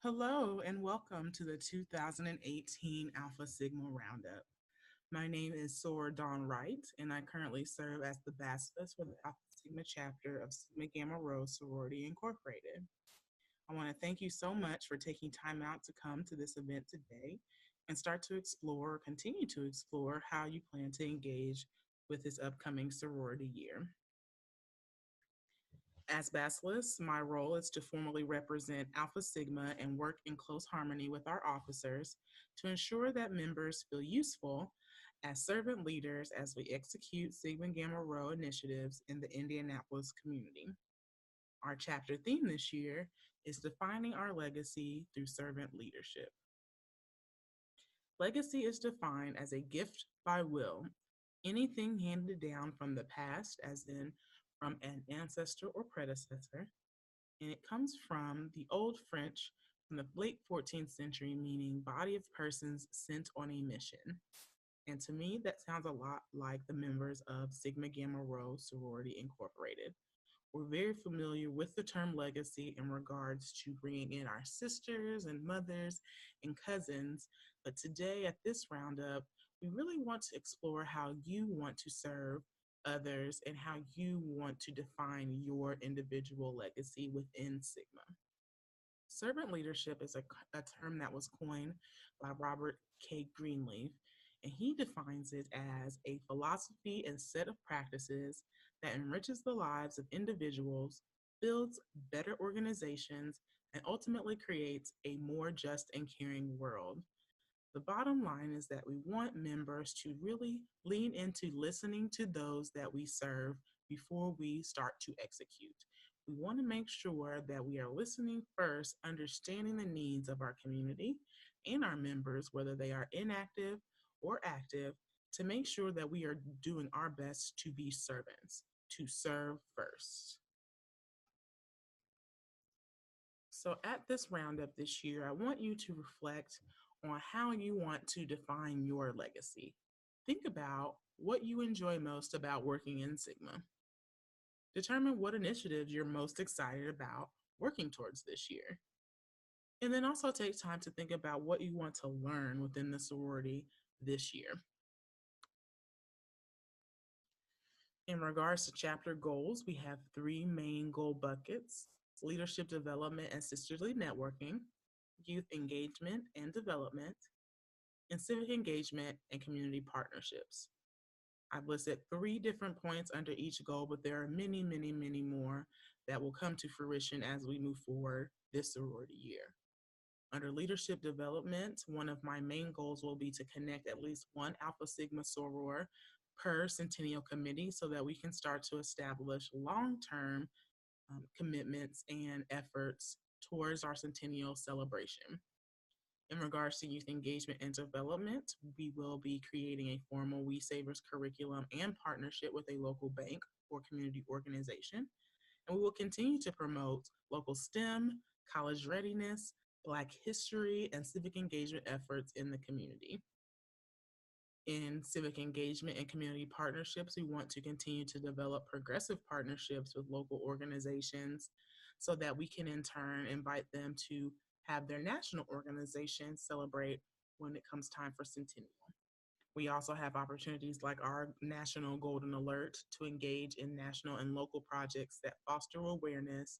Hello and welcome to the 2018 Alpha Sigma Roundup. My name is Sora Dawn Wright, and I currently serve as the Basileus for the Alpha Sigma chapter of Sigma Gamma Rho Sorority Incorporated. I want to thank you so much for taking time out to come to this event today and start to explore, or continue to explore, how you plan to engage with this upcoming sorority year. As Basileus, my role is to formally represent Alpha Sigma and work in close harmony with our officers to ensure that members feel useful as servant leaders as we execute Sigma Gamma Rho initiatives in the Indianapolis community. Our chapter theme this year is defining our legacy through servant leadership. Legacy is defined as a gift by will, anything handed down from the past, as in from an ancestor or predecessor, and it comes from the Old French from the late 14th century, meaning body of persons sent on a mission. And to me, that sounds a lot like the members of Sigma Gamma Rho Sorority Incorporated. We're very familiar with the term legacy in regards to bringing in our sisters and mothers and cousins. But today at this roundup, we really want to explore how you want to serve others and how you want to define your individual legacy within Sigma. Servant leadership is a term that was coined by Robert K. Greenleaf, and he defines it as a philosophy and set of practices that enriches the lives of individuals, builds better organizations, and ultimately creates a more just and caring world. The bottom line is that we want members to really lean into listening to those that we serve before we start to execute. We want to make sure that we are listening first, understanding the needs of our community and our members, whether they are inactive or active, to make sure that we are doing our best to be servants, to serve first. So, at this roundup this year, I want you to reflect on how you want to define your legacy. Think about what you enjoy most about working in Sigma. Determine what initiatives you're most excited about working towards this year. And then also take time to think about what you want to learn within the sorority this year. In regards to chapter goals, we have three main goal buckets: leadership development and sisterly networking, youth engagement and development, and civic engagement and community partnerships. I've listed three different points under each goal, but there are many, many, many more that will come to fruition as we move forward this sorority year. Under leadership development, one of my main goals will be to connect at least one Alpha Sigma soror per Centennial Committee so that we can start to establish long-term commitments and efforts towards our Centennial celebration. In regards to youth engagement and development, we will be creating a formal We Savers curriculum and partnership with a local bank or community organization. And we will continue to promote local STEM, college readiness, Black history, and civic engagement efforts in the community. In civic engagement and community partnerships, we want to continue to develop progressive partnerships with local organizations so that we can in turn invite them to have their national organization celebrate when it comes time for Centennial. We also have opportunities like our National Golden Alert to engage in national and local projects that foster awareness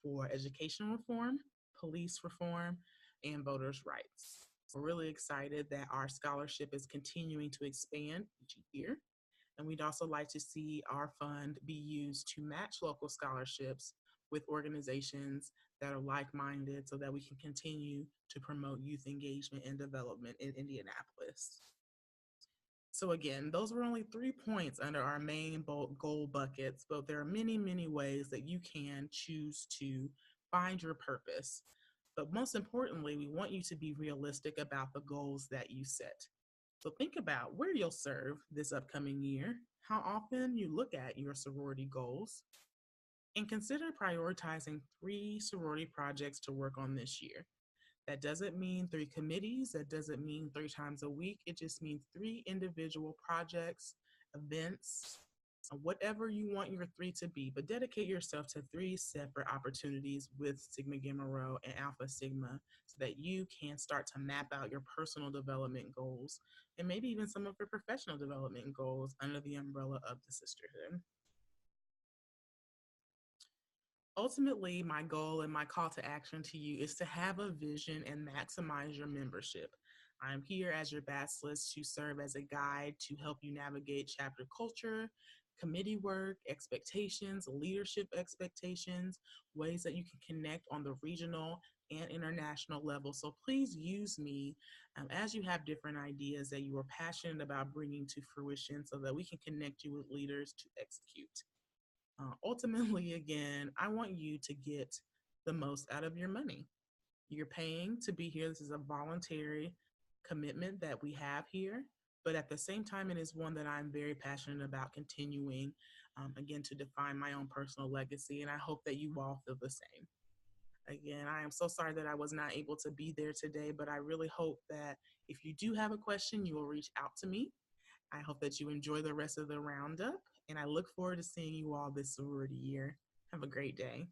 for education reform, police reform, and voters' rights. We're really excited that our scholarship is continuing to expand each year. And we'd also like to see our fund be used to match local scholarships with organizations that are like-minded so that we can continue to promote youth engagement and development in Indianapolis. So again, those were only 3 points under our main goal buckets, but there are many, many ways that you can choose to find your purpose. But most importantly, we want you to be realistic about the goals that you set. So think about where you'll serve this upcoming year, how often you look at your sorority goals, and consider prioritizing 3 sorority projects to work on this year. That doesn't mean 3 committees, that doesn't mean 3 times a week. It just means 3 individual projects, events, whatever you want your three to be, but dedicate yourself to three separate opportunities with Sigma Gamma Rho and Alpha Sigma so that you can start to map out your personal development goals and maybe even some of your professional development goals under the umbrella of the sisterhood. Ultimately, my goal and my call to action to you is to have a vision and maximize your membership. I'm here as your Basileus to serve as a guide to help you navigate chapter culture, committee work, expectations, leadership expectations, ways that you can connect on the regional and international level. So please use me as you have different ideas that you are passionate about bringing to fruition so that we can connect you with leaders to execute. Ultimately, again, I want you to get the most out of your money. You're paying to be here. This is a voluntary commitment that we have here. But at the same time, it is one that I'm very passionate about continuing, again, to define my own personal legacy. And I hope that you all feel the same. Again, I am so sorry that I was not able to be there today, but I really hope that if you do have a question, you will reach out to me. I hope that you enjoy the rest of the roundup, and I look forward to seeing you all this sorority year. Have a great day.